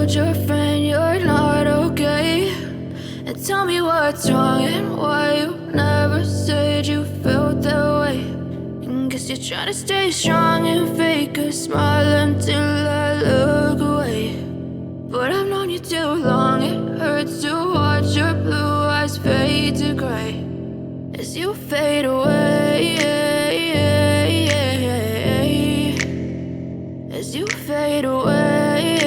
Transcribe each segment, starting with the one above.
told your friend you're not okay? And tell me what's wrong and why you never said you felt that way. And guess you're trying to stay strong and fake a smile until I look away. But I've known you too long, it hurts to watch your blue eyes fade to gray as you fade away, as you fade away.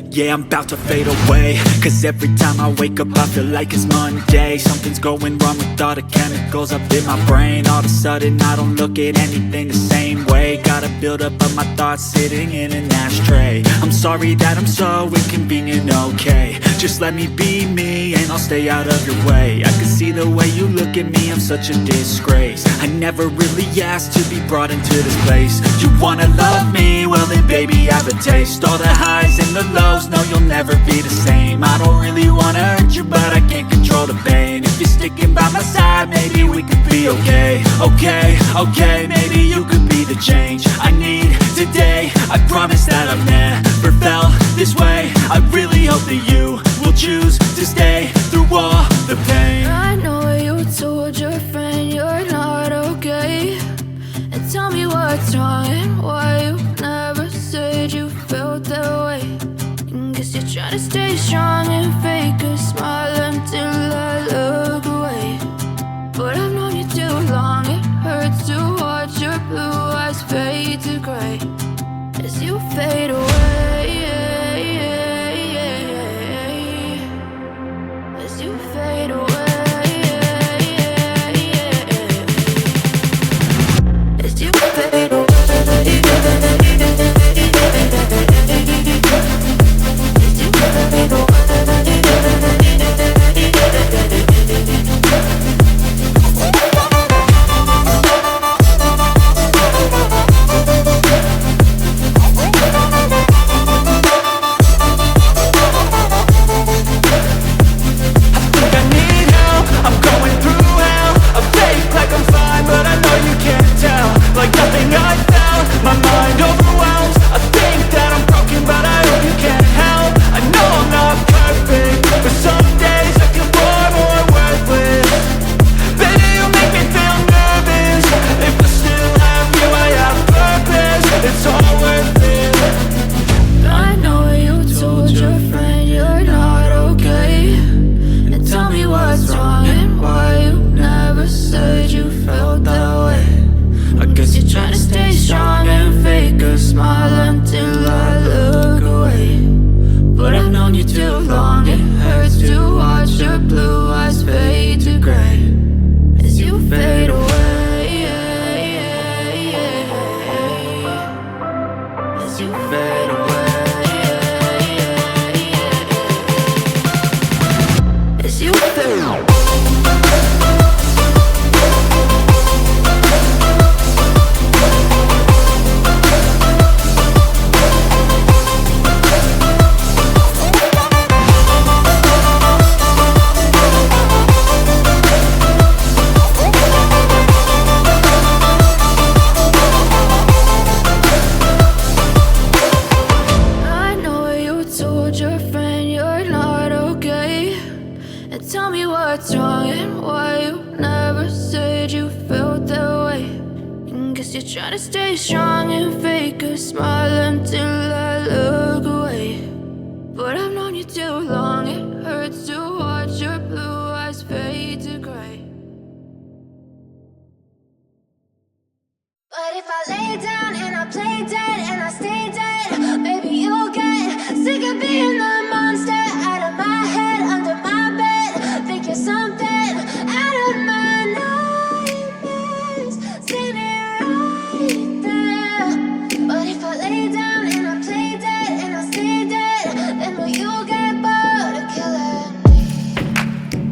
Yeah, I'm about to fade away, cause every time I wake up I feel like it's Monday. Something's going wrong with all the chemicals up in my brain. All of a sudden I don't look at anything the same way. Gotta build up of my thoughts sitting in an ashtray. I'm sorry that I'm so inconvenient, okay? Just let me be me and I'll stay out of your way. I can see the way you look at me, I'm such a disgrace. I never really asked to be brought into this place. You wanna love me? Well then baby have a taste. All the highs and the lows, no, you'll never be the same. I don't really wanna hurt you, but I can't control the pain. If you're sticking by my side, maybe we could be okay. Okay, maybe you could be the change I need today. I promise that I've never felt this way. I really hope that you will choose to stay through all the pain. I know you told your friend you're not okay. And tell me what's wrong and why you never said you felt that way. Guess you're trying to stay strong and fake a smile until I look away. But I've known you too long, it hurts to watch your blue eyes fade to gray as you fade away, as you fade away, as you fade away.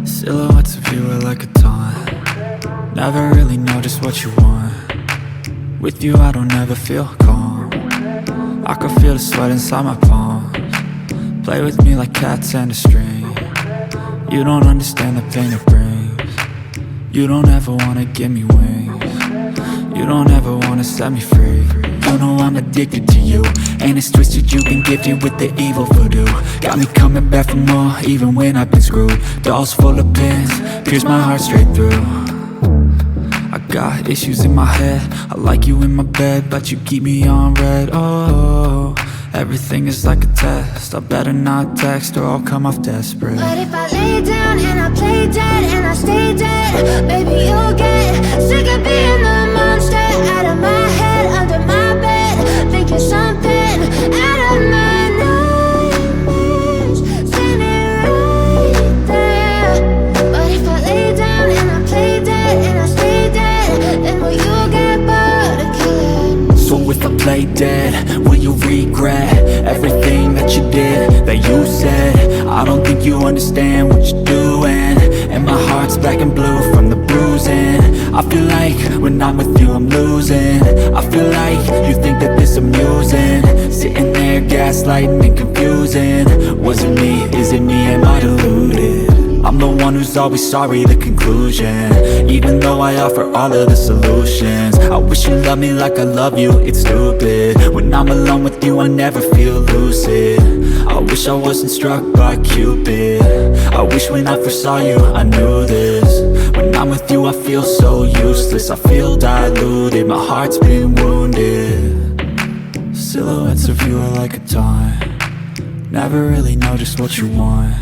Silhouettes of you are like a taunt. Never really know just what you want. With you I don't ever feel calm. I can feel the sweat inside my palms. Play with me like cats and a string. You don't understand the pain it brings. You don't ever wanna give me wings. You don't ever wanna set me free. You know I'm addicted to you, and it's twisted, you've been gifted with the evil voodoo. Got me coming back for more, even when I've been screwed. Dolls full of pins, pierce my heart straight through. I got issues in my head, I like you in my bed, but you keep me on red. Oh, everything is like a test, I better not text or I'll come off desperate. But if I lay down and I play dead and I stay dead, baby, you'll get sick of being the monster out of my head, under my bed, thinking something out of my nightmares, standing right there. But if I lay down and I play dead and I stay dead, then will you get bored of killing me? So if I play dead, will you regret everything that you did, that you said? I don't think you understand what you're doing, and my heart's black and blue from the bruising. I feel like when I'm with you I'm losing. I feel like you think that this amusing, sitting there gaslighting and confusing. Was it me? Is it me? Am I deluded? I'm the one who's always sorry, the conclusion, even though I offer all of the solutions. I wish you loved me like I love you, it's stupid. When I'm alone with you I never feel lucid. I wish I wasn't struck by Cupid. I wish when I first saw you I knew this. When I'm with you I feel so useless, I feel diluted, my heart's been wounded. Silhouettes of you are like a taunt, never really know just what you want.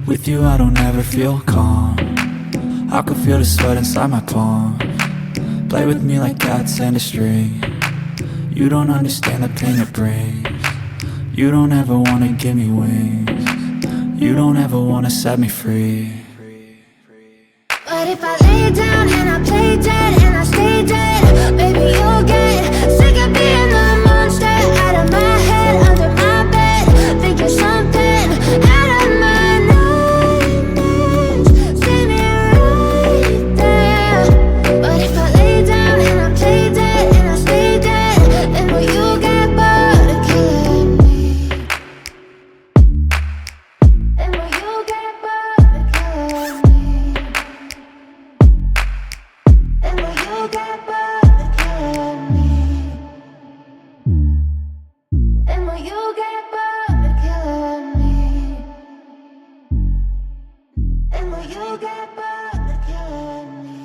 With you I don't ever feel calm, I can feel the sweat inside my palm. Play with me like cats and a string, you don't understand the pain it brings. You don't ever wanna give me wings, you don't ever wanna set me free. But if I lay down and I play dead and I stay dead, baby, you'll get sick of being the monster out of my head, under my bed, thinking something out of my nightmares, standing right there. But if I lay down and I play dead and I stay dead, then will you get bored of killing me? Then will you get bored of killing me? And will you get bored of killing me? And will you get bored of killing me? And will you get bored of killing me?